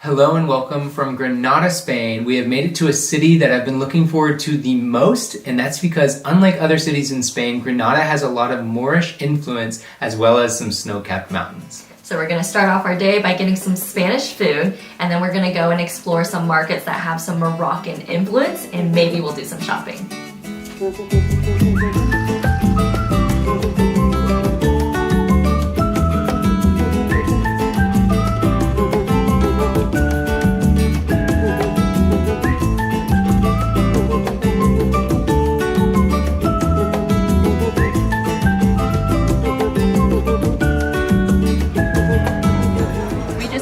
Hello and welcome from Granada, Spain. We have made it to a city that I've been looking forward to the most, and that's because unlike other cities in Spain, Granada has a lot of Moorish influence as well as some snow-capped mountains. So we're going to start off our day by getting some Spanish food, and then we're going to go and explore some markets that have some Moroccan influence, and maybe we'll do some shopping.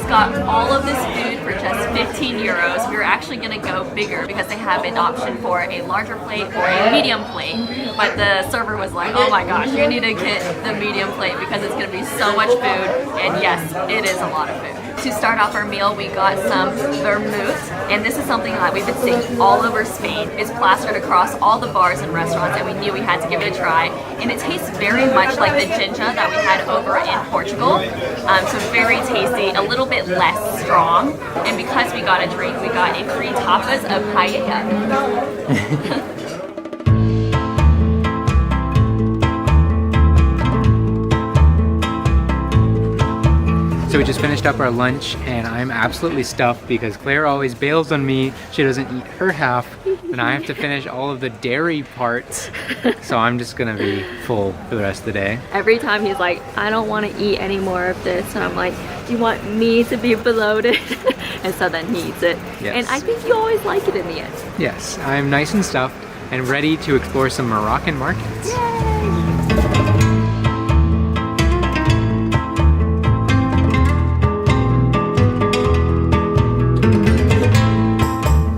Got all of this food for just 15 euros. We were actually going to go bigger because they have an option for a larger plate or a medium plate, but the server was like, oh my gosh, you need to get the medium plate because it's going to be so much food, and yes, it is a lot of food. To start off our meal, we got some vermouth, and this is something that we've been seeing all over Spain. It's plastered across all the bars and restaurants, and we knew we had to give it a try. And it tastes very much like the ginger that we had over in Portugal. So very tasty, a little bit less strong. And because we got a drink, we got a free tapas of paella. So we just finished up our lunch and I'm absolutely stuffed because Claire always bails on me. She doesn't eat her half and I have to finish all of the dairy parts. So I'm just gonna be full for the rest of the day. Every time he's like, I don't want to eat any more of this. And I'm like, do you want me to be bloated? And so then he eats it. Yes. And I think you always like it in the end. Yes, I'm nice and stuffed and ready to explore some Moroccan markets. Yay!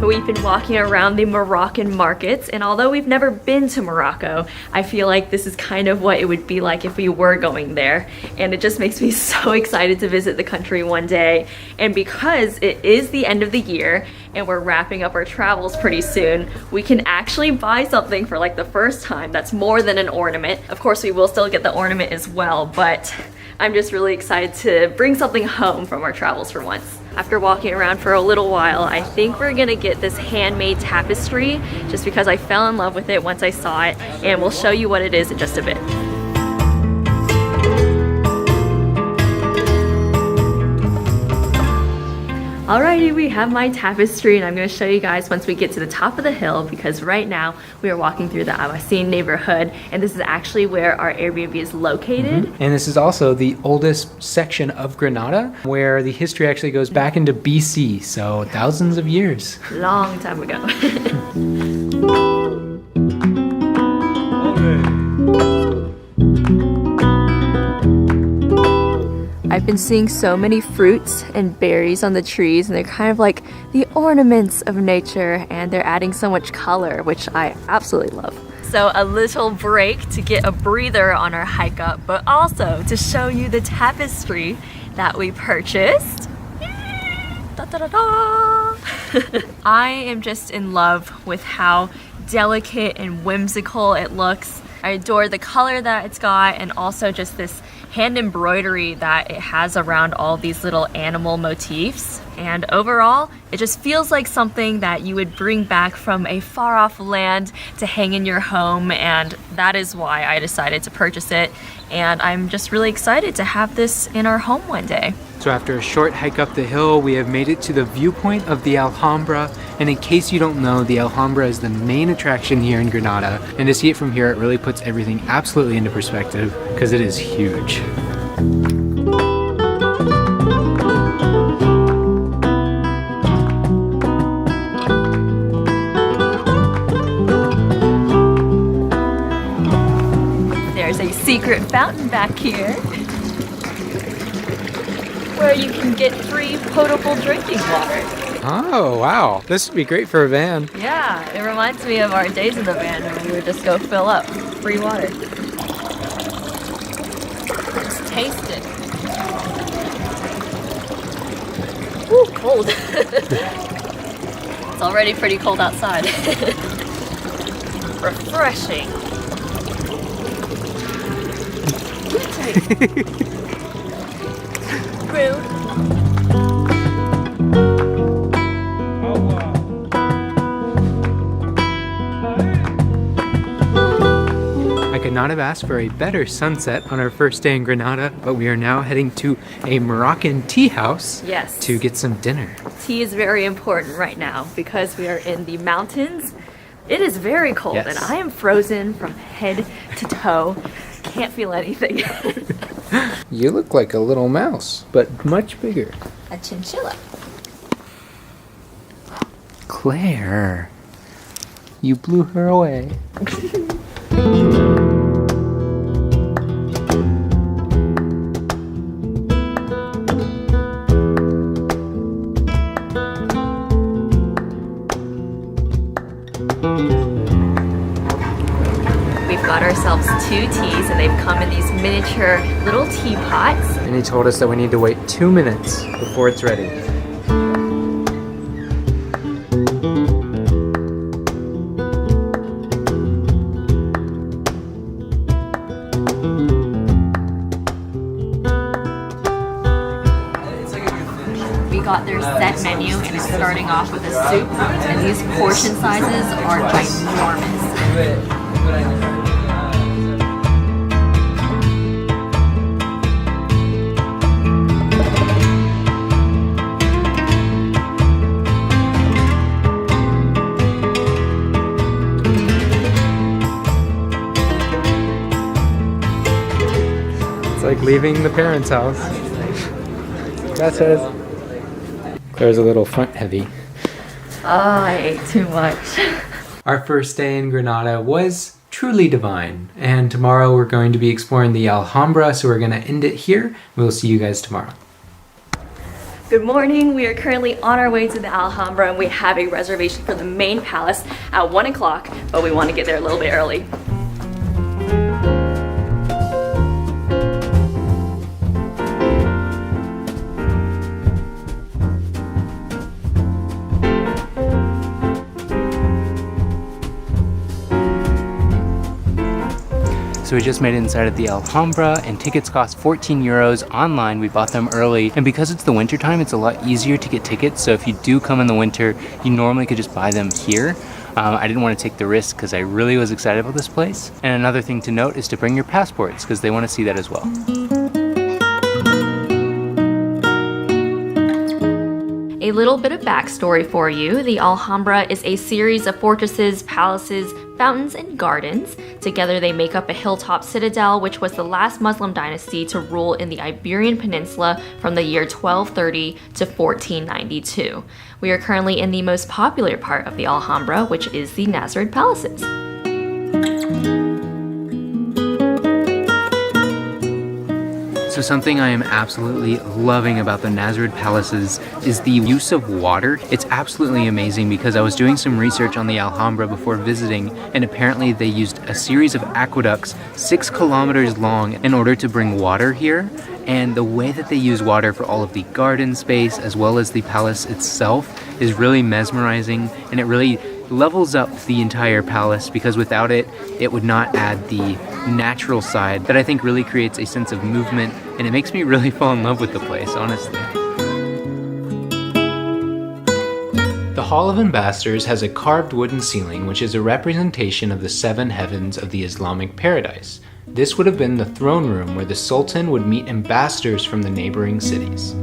We've been walking around the Moroccan markets, and although we've never been to Morocco, I feel like this is kind of what it would be like if we were going there, and it just makes me so excited to visit the country one day. And because it is the end of the year and we're wrapping up our travels pretty soon, we can actually buy something for like the first time that's more than an ornament. Of course, we will still get the ornament as well, but I'm just really excited to bring something home from our travels for once. After walking around for a little while, I think we're gonna get this handmade tapestry just because I fell in love with it once I saw it, and we'll show you what it is in just a bit. Alrighty, we have my tapestry, and I'm going to show you guys once we get to the top of the hill, because right now we are walking through the Abasin neighborhood, and this is actually where our Airbnb is located. And this is also the oldest section of Granada, where the history actually goes back into BC, so thousands of years. Long time ago. I've been seeing so many fruits and berries on the trees, and they're kind of like the ornaments of nature, and they're adding so much color, which I absolutely love. So a little break to get a breather on our hike up, but also to show you the tapestry that we purchased. Da, da, da, da. I am just in love with how delicate and whimsical it looks. I adore the color that it's got, and also just this hand embroidery that it has around all these little animal motifs. And overall, it just feels like something that you would bring back from a far off land to hang in your home, and that is why I decided to purchase it. And I'm just really excited to have this in our home one day. So after a short hike up the hill, we have made it to the viewpoint of the Alhambra. And in case you don't know, the Alhambra is the main attraction here in Granada. And to see it from here, it really puts everything absolutely into perspective because it is huge. There's a secret fountain back here where you can get free potable drinking water. Oh, wow. This would be great for a van. Yeah, it reminds me of our days in the van where we would just go fill up free water. Let's taste it. Ooh, cold. It's already pretty cold outside. Refreshing. Rude. have asked for a better sunset on our first day in Granada, but we are now heading to a Moroccan tea house Yes. to get some dinner. Tea is very important right now because we are in the mountains. It is very cold Yes. and I am frozen from head to toe. Can't feel anything. You look like a little mouse, but much bigger. A chinchilla. Claire, you blew her away. We've got ourselves 2 teas and they've come in these miniature little teapots. And he told us that we need to wait 2 minutes before it's ready. We got their set menu and it's starting off with a soup and these portion sizes are ginormous. It's like leaving the parents' house. Gracias. Claire's a little front heavy. Oh, I ate too much. Our first day in Granada was truly divine, and tomorrow we're going to be exploring the Alhambra, so we're going to end it here. We'll see you guys tomorrow. Good morning. We are currently on our way to the Alhambra and we have a reservation for the main palace at 1 o'clock, but we want to get there a little bit early. So we just made it inside of the Alhambra, and tickets cost 14 euros online. We bought them early, and because it's the winter time, it's a lot easier to get tickets. So if you do come in the winter, you normally could just buy them here. I didn't want to take the risk because I really was excited about this place. And another thing to note is to bring your passports because they want to see that as well. A little bit of backstory for you. The Alhambra is a series of fortresses, palaces, fountains, and gardens. Together they make up a hilltop citadel, which was the last Muslim dynasty to rule in the Iberian Peninsula from the year 1230 to 1492. We are currently in the most popular part of the Alhambra, which is the Nasrid Palaces. So something I am absolutely loving about the Nasrid Palaces is the use of water. It's absolutely amazing because I was doing some research on the Alhambra before visiting, and apparently they used a series of aqueducts 6 kilometers long in order to bring water here. And the way that they use water for all of the garden space as well as the palace itself is really mesmerizing, and it really levels up the entire palace because without it, it would not add the natural side that I think really creates a sense of movement, and it makes me really fall in love with the place, honestly. The Hall of Ambassadors has a carved wooden ceiling which is a representation of the 7 heavens of the Islamic paradise. This would have been the throne room where the Sultan would meet ambassadors from the neighboring cities.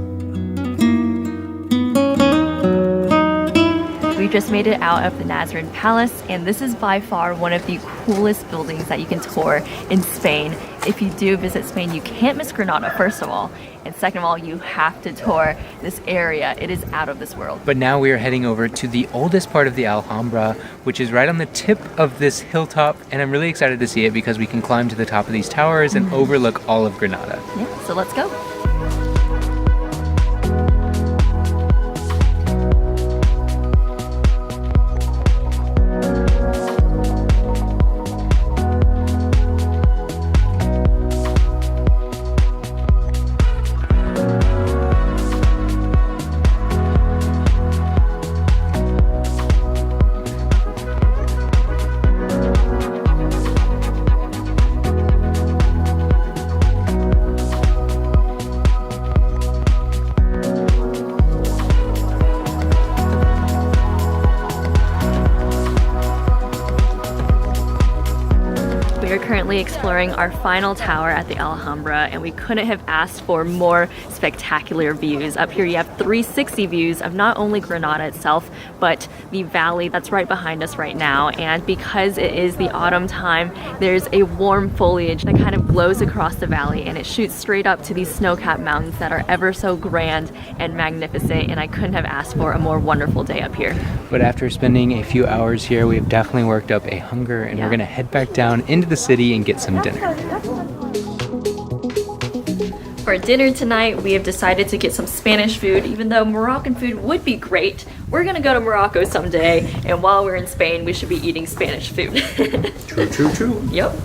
We just made it out of the Nasrid Palace, and this is by far one of the coolest buildings that you can tour in Spain. If you do visit Spain, you can't miss Granada, first of all. And second of all, you have to tour this area. It is out of this world. But now we are heading over to the oldest part of the Alhambra, which is right on the tip of this hilltop, and I'm really excited to see it because we can climb to the top of these towers and overlook all of Granada. Yeah, so let's go. currently exploring our final tower at the Alhambra, and we couldn't have asked for more spectacular views. Up here you have 360 views of not only Granada itself, but the valley that's right behind us right now. And because it is the autumn time, there's a warm foliage that kind of blows across the valley, and it shoots straight up to these snow-capped mountains that are ever so grand and magnificent, and I couldn't have asked for a more wonderful day up here. But after spending a few hours here, we've definitely worked up a hunger, and we're gonna head back down into the city and get some dinner. For dinner tonight, we have decided to get some Spanish food. Even though Moroccan food would be great, we're gonna go to Morocco someday, and while we're in Spain, we should be eating Spanish food. True, true, true. Yep.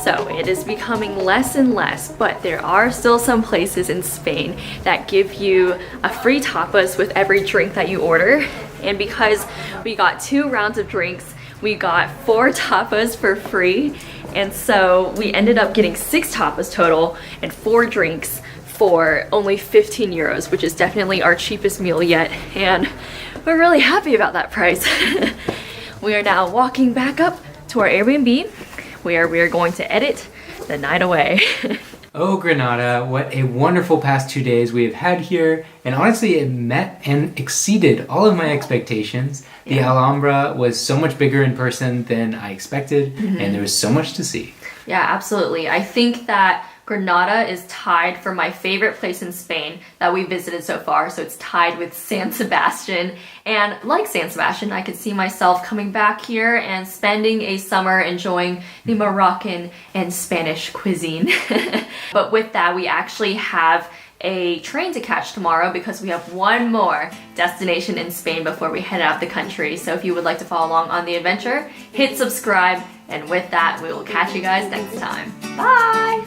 So it is becoming less and less, but there are still some places in Spain that give you a free tapas with every drink that you order. And because we got 2 rounds of drinks, we got 4 tapas for free. And so we ended up getting 6 tapas total and 4 drinks for only 15 euros, which is definitely our cheapest meal yet. And we're really happy about that price. We are now walking back up to our Airbnb, where we are going to edit the night away. Oh, Granada, what a wonderful past 2 days we have had here. And honestly, it met and exceeded all of my expectations. The Alhambra was so much bigger in person than I expected, and there was so much to see. Yeah, absolutely. I think that Granada is tied for my favorite place in Spain that we visited so far. So it's tied with San Sebastian. And like San Sebastian, I could see myself coming back here and spending a summer enjoying the Moroccan and Spanish cuisine. But with that, we actually have a train to catch tomorrow because we have one more destination in Spain before we head out the country. So if you would like to follow along on the adventure, hit subscribe. And with that, we will catch you guys next time. Bye!